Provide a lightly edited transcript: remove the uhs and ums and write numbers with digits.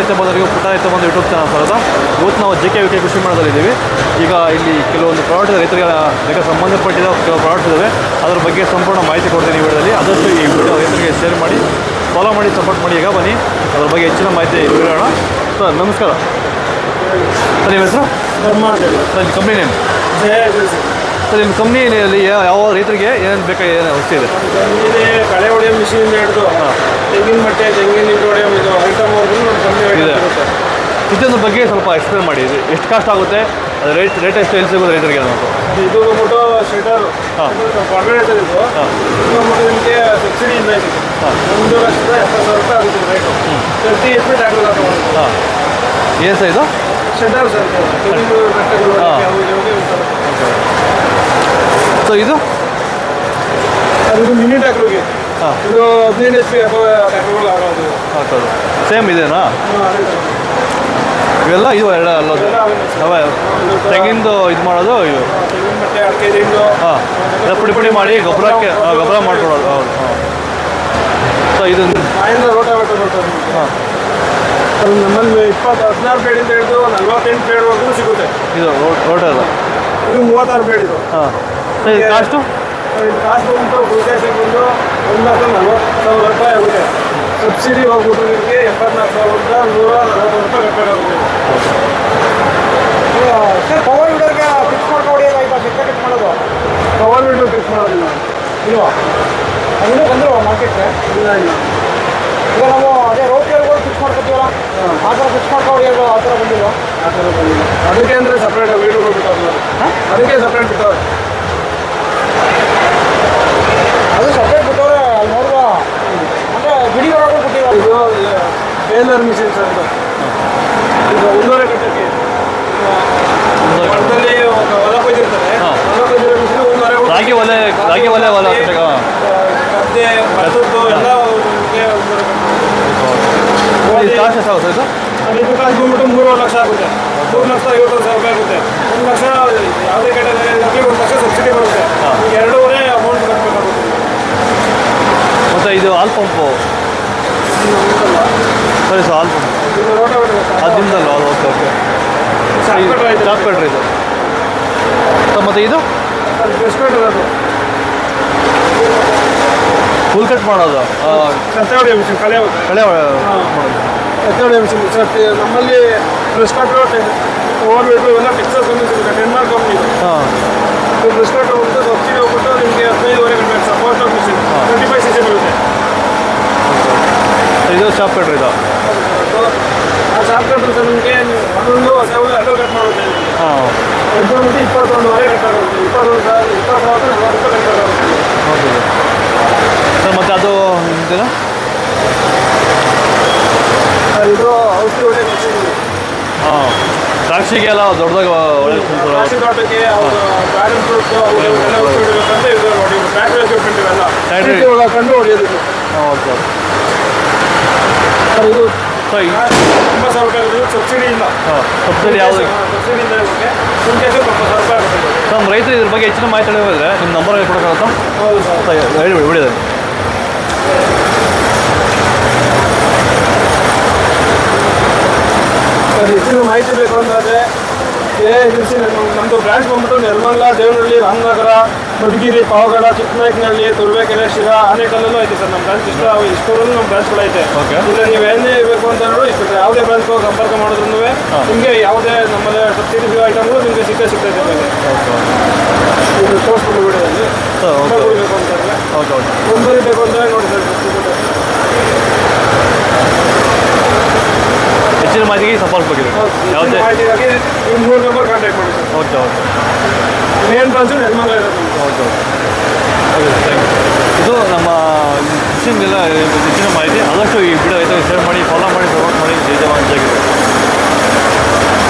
ರೈತ ಬಂದವರಿಗೆ ಪುಟ್ಟ ರೈತ ಬಂದು ಯೂಟ್ಯೂಬ್ ಚಾನಲ್ ಸ್ವಾಗತ. ಇವತ್ತು ನಾವು JK VK ಕೃಷಿ ಮೇಳದಲ್ಲಿದ್ದೀವಿ. ಈಗ ಇಲ್ಲಿ ಕೆಲವೊಂದು ಪ್ರಾಡಕ್ಟ್ ರೈತರಿಗೆ ಸಂಬಂಧಪಟ್ಟಿದ ಕೆಲವು ಪ್ರಾಡಕ್ಟ್ಸ್ ಇದ್ದಾವೆ. ಅದ್ರ ಬಗ್ಗೆ ಸಂಪೂರ್ಣ ಮಾಹಿತಿ ಕೊಡ್ತೀನಿ ಈ ವಿಡಿಯೋದಲ್ಲಿ. ಆದಷ್ಟು ಈ ವಿಡಿಯೋ ರೈತರಿಗೆ ಶೇರ್ ಮಾಡಿ, ಫಾಲೋ ಮಾಡಿ, ಸಪೋರ್ಟ್ ಮಾಡಿ. ಈಗ ಬನ್ನಿ ಅದ್ರ ಬಗ್ಗೆ ಹೆಚ್ಚಿನ ಮಾಹಿತಿ ಹೇಳೋಣ. ಸರ್ ನಮಸ್ಕಾರ. ಸರ್ ನಿಮ್ಮ ಹೆಸರು? ಸರ್ ನಿಮ್ಮ ಕಂಪ್ನಿ ನೇಮ್? ಸರ್ ನಿಮ್ಮ ಕಂಪ್ನಿಯಲ್ಲಿ ಯಾವ ರೈತರಿಗೆ ಏನೇನು ಬೇಕಾಗಿ ಏನು ವಸ್ತು ಇದೆ? ಕಳೆ ಹೊಡೆಯೋ ಮಿಷಿನ್ ಹಿಡಿದು ತೆಂಗಿನ ಮಟ್ಟೆ, ತೆಂಗಿನ ಹಿಂಡು ಹೊಡೆಯೋ ಇದು ಐಟಮ್ವರೆಗೂ ನಮ್ಮ ಕಂಪ್ನಿ ಇದೆ. ಇದೊಂದು ಬಗ್ಗೆ ಸ್ವಲ್ಪ ಎಕ್ಸ್ಪ್ಲೇನ್ ಮಾಡಿ. ಇದು ಎಷ್ಟು ಕಾಸ್ಟ್ ಆಗುತ್ತೆ, ಅದು ರೇಟ್ ಎಷ್ಟು ಎಲ್ಲಿ ಸಿಗೋದು ರೈತರಿಗೆ? ಇದು ಬಂದ್ಬಿಟ್ಟು ಶೆಟರ್ ಹೊರಗಡೆ ಇದು ಬಂದ್ಬಿಟ್ಟು ನಿಮಗೆ ಸಬ್ಸಿಡಿ ಇಲ್ಲ. ಇದು 1,70,000 ಆಗುತ್ತೆ ರೇಟು. 30 ಫೀಟ್ ಆಗಲ್ಲ. ಹಾಂ, ಏನು ಸರ್ ಇದು? Shutter sir. ಸೊ ಇದು ಅದು ಮಿನಿ ಟ್ಯಾಕ್ಟ್ರಿಗೆ. ಹಾಂ, ಇದು 15 HP ಟ್ಯಾಕ್ಟ್ರುಗಳು ಆಗೋದು. ಹೌದು, ಸೇಮ್ ಇದೆನಾ? ಇವೆಲ್ಲ ಇದು ಎರಡು ಅಲ್ಲದು ಅವೇ ತೆಂಗಿಂದು ಇದು ಮಾಡೋದು ಇವು ತೆಂಗಿನ ಮಟ್ಟೆ, ಅಡಿಕೆ ಹಿಂಡು. ಹಾಂ, ಪುಡಿ ಮಾಡಿ ಗೊಬ್ಬರ ಮಾಡ್ಕೊಡೋದು. ಹೌದು. ಹಾಂ, ಸೊ ಇದು ಮಹೇಂದ್ರ ರೋಟಾವೇಟರ್ ಬರ್ತದೆ. ಹಾಂ, ಅದು ನಮ್ಮಲ್ಲಿ 16 ಬೇಡಿಂದ ಹಿಡಿದು 48 ಬೇಡ್ವರೆಗೂ ಸಿಗುತ್ತೆ. ಇದು ರೋಟರ್. ಇದು 36 ಬೇಡ್. ಇದು ಹಾಂ, ಸೊ ಇದು ಕಾಸ್ಟು? ಇದು ಕಾಸ್ಟ್ ಬಂದು ಉದ್ದೇಶಕ್ಕೆ ಬಂದು 1,40,000 ರೂಪಾಯಿ ಆಗುತ್ತೆ. ಸಬ್ಸಿಡಿ ಹೋಗ್ಬಿಟ್ಟು ನಿಮಗೆ 74,140 ರೂಪಾಯಿ ಕಟ್ಟಬೇಕಾಗುತ್ತೆ. ಸರ್, ಪವರ್ ವಿಡರ್ಗೆ ಫಿಕ್ಸ್ ಮಾಡ್ಕೊಡಿಯಲ್ಲ, ಈಗ ಫಿಕ್ಸ್ ಮಾಡೋದು. ಪವರ್ ವಿಡರ್ ಫಿಕ್ಸ್ ಮಾಡೋದಿಲ್ಲ ಇಲ್ವಾ? ಅದನ್ನು ಬಂದರು ಮಾರ್ಕೆಟ್ಗೆ. ಇಲ್ಲ ಇಲ್ಲ, ಈಗ ನಾವು ಅದೇ ರೋಟ್ಗಳು ಫಿಕ್ಸ್ ಮಾಡ್ಕೊತೀವಲ್ಲ, ಆ ಥರ ಫಿಕ್ಸ್ ಮಾಡ್ಕೊಡಿಯೋದು ಆ ಥರ ಬಂದಿಲ್ಲ. ಆ ಥರ ಬಂದಿಲ್ಲ. ಅದಕ್ಕೆ ಅಂದರೆ ಸಪ್ರೇಟ್ ವೀಡಿಯೋ ಬಿಟ್ಟವ್ರು. ಅದಕ್ಕೆ ಸಪ್ರೇಟ್ ಬಿಟ್ಟವ್ರೆ. ಅದು ಸಪ್ರೇಟ್ ಬಿಟ್ಟವ್ರೆ. ಅಲ್ಲಿ ನೋಡುವ ಅಂದರೆ ಬಿಡಿ ಒಳಗೂ ಬಿಟ್ಟಿರೋ ಇದು ಬೇಲರ್ ಮಿಷಿನ್ ಸರ್. ಇದು ಈಗ 1.5 ಗಂಟೆಗೆ ಹೊಲದಲ್ಲಿ ಹೊಲ ಕೊಯ್ದಿರ್ತಾರೆ. ಹೊಲ ಕೊಯ್ದಿರೋ ಮಿಷಿನ್ 1.5 ರಾಗಿ ಒಲೆ ಗದ್ದೆ ಭತ್ತದ್ದು ಎಲ್ಲ ಕಾಸ್ಟ್ ಎಷ್ಟಾಗುತ್ತೆ ಇದು? ಇದು ಕಾಸ್ಟ್ ಬಂದ್ಬಿಟ್ಟು 3 ಲಕ್ಷ ಆಗುತ್ತೆ. 3,50,000 ರೂಪಾಯಿ ಆಗುತ್ತೆ. 1 ಲಕ್ಷ ಯಾವುದೇ ಕಡೆ 1 ಲಕ್ಷ ಸಬ್ಸಿಡಿ ಬರುತ್ತೆ. ಈಗ 2.5 ಅಮೌಂಟ್ ಕಟ್ಟಬೇಕಾಗುತ್ತೆ. ಮತ್ತು ಇದು ಹಾಲ್ ಪಂಪು ಸರಿ ಸರ್, ಹಾಲ್ ಪಂಪ್ ಇದು ರೋಟಾವೇಟರ್ ಅದು ನಿಮ್ದಲ್ವ? ಅದು ಓಕೆ ಓಕೆ. ಚಾಪ್ ಕಟ್ರಿ ಇದು. ಮತ್ತು ಇದು ಬೆಸ್ಟ್ ಕಟ್ಟರ್. ಅದು ಫುಲ್ ಕಟ್ ಮಾಡೋದು, ಕತ್ತೆ ಹೊಡೆಯೋ ಮಿಷಿನ್, ಕಳೆ ಮಾಡೋದು. ಕತ್ತೆ ಹೊಡೆಯೋ ಮಿಷಿನ್ ಸರ್. ನಮ್ಮಲ್ಲಿ ಬ್ರಷ್ ಕಟ್ರು, ಓವರ್ವೇಟು ಎಲ್ಲ ಟೆಕ್ಸಸ್ ಕಂಪ್ನಿ ಸಿಗುತ್ತೆ. Denmark company. ಹಾಂ, ಇದು ಬ್ರಷ್ ಕಟ್ರು ಹೋಗ್ಬಿಟ್ಟು ಸಬ್ಸಿಡಿ ಹೋಗ್ಬಿಟ್ಟು ನಿಮಗೆ 15,500 ಗಂಟೆ ಸಪೋರ್ಟ್ ಮಿಷಿನ್ 25 cc ಬರುತ್ತೆ. ಇದು ಚಾಪ್ ಕಟ್ರಿ ಇದು. ಆ ಚಾಪ್ ಕಟ್ರು ಸರ್ ನಿಮಗೆ ಅದೊಂದು ಎಲ್ಲ ಕಟ್ ಮಾಡುತ್ತೆ. ಹಾಂ, ಇದು ಬಂದ್ಬಿಟ್ಟು 21,500 ಕಟ್ಟಾಗುತ್ತೆ. 20,000 40 ಕಟ್ಟಾಗುತ್ತೆ. ಹೌದು ಸರ್. ಮತ್ತು ಅದು ಇದೆಯಾ ಸರ್, ಇದು ಔಷಧಿ ಹೊಡೆ ಮಿಷಿನ್. ಹಾಂ, ದ್ರಾಕ್ಷಿಗೆಲ್ಲ ದೊಡ್ಡದಾಗ ಒಳ್ಳೆ ರಾಶಿ ತೋಟಕ್ಕೆ ಗಾರ್ಡನ್ ಫ್ರೂಟ್ಸ್ ಅವೆಲ್ಲ ಔಷಧಿ ಹೊಡಿಬೇಕಂತ ಇದು ನೋಡಿ. ಟ್ರ್ಯಾಕ್ಟರ್ ಎಕ್ವಿಪ್ಮೆಂಟ್ ಇವೆಲ್ಲ ಟ್ರ್ಯಾಕ್ಟರ್ ಕಂಡು ಹೊಡೆಯೋದು. ಹಾಂ, ಓಕೆ. ಸರ್, ಇದು ಸೊ 90,000 ರೂಪಾಯಿ ಸಬ್ಸಿಡಿ ಇಲ್ಲ. ಹಾಂ, ಸಬ್ಸಿಡಿ ಯಾವುದು? ಸಬ್ಸಿಡಿ ಇಲ್ಲ. ಇದಕ್ಕೆ ಸುಂಕೇಸು 90,000 ರೂಪಾಯಿ ಆಗುತ್ತೆ. ನಮ್ಮ ರೈತರು ಇದ್ರ ಬಗ್ಗೆ ಹೆಚ್ಚಿನ ಮಾಹಿತಿ ಹೋದರೆ ನಿಮ್ಮ ನಂಬರ್ ಕೊಡೋಕ್ಕಾಗುತ್ತಾ? ಹೌದು ಸರ್. ಹೇಳಿ ಬಿಡಿದೆ. ಸರ್, ಹೆಚ್ಚಿನ ಮಾಹಿತಿ ಬೇಕು ಅಂದರೆ ನಮ್ಮದು ಬ್ರಾಂಚ್ ಬಂದ್ಬಿಟ್ಟು ನೆಲಮಂಗಲ, ದೇವನಹಳ್ಳಿ, ರಾಮನಗರ, ಮಧುಗಿರಿ, ಪಾವಗಡ, ಚಿಕ್ಕನಾಯಕನಹಳ್ಳಿ, ತುರುವೇಕೆರೆ, ಶಿರಾ, ಆನೇಕಲ್ಲೂ ಐತೆ ಸರ್ ನಮ್ಮ ಬ್ರಾಂಚ್. ಇಷ್ಟೂರಲ್ಲೂ ನಮ್ಮ ಬ್ರಾಂಚ್ಗಳೈತೆ. ಇಲ್ಲ ನೀವು ಏನೇ ಬೇಕು ಅಂತಂದ್ರೂ ಇಷ್ಟು ಯಾವುದೇ ಬ್ರಾಂಚ್ಗೆ ಸಂಪರ್ಕ ಮಾಡಿದ್ರು ನಿಮಗೆ ಯಾವುದೇ ನಮ್ಮಲ್ಲಿ ಸಬ್ಸಿಡಿ ಐಟಮ್ಗಳು ನಿಮಗೆ ಸಿಗ್ತೈತೆ. ಇದು ತೋರಿಸ್ಕೊಂಡು ಬಿಡೋದಲ್ಲಿ ಬೇಕು ಅಂತಂದರೆ ಒಂಬರಿ ಬೇಕು ಅಂದರೆ ನೋಡಿ ಸರ್. ಹೆಚ್ಚಿನ ಮಾಹಿತಿಗೆ ಸಂಪರ್ಕವಾಗಿದೆ. ಯಾವುದೇ ಮಾಹಿತಿಗಾಗಿ ಈ 3 ನಂಬರ್ ಕಾಂಟ್ಯಾಕ್ಟ್ ಮಾಡಿ sir. Okay okay. Main branch Nelamangala ಇರೋದು. Okay okay, thank you. ಇದು ನಮ್ಮ ಮಿಷನ್ಗೆಲ್ಲ ಹೆಚ್ಚಿನ ಮಾಹಿತಿ. ಆದಷ್ಟು ಈ ವಿಡಿಯೋ ಶೇರ್ ಮಾಡಿ, ಫಾಲೋ ಮಾಡಿ, ಸಪೋರ್ಟ್ ಮಾಡಿ. ಜೈ ಜವಾನ್ ಜೈ ಕಿಸಾನ್.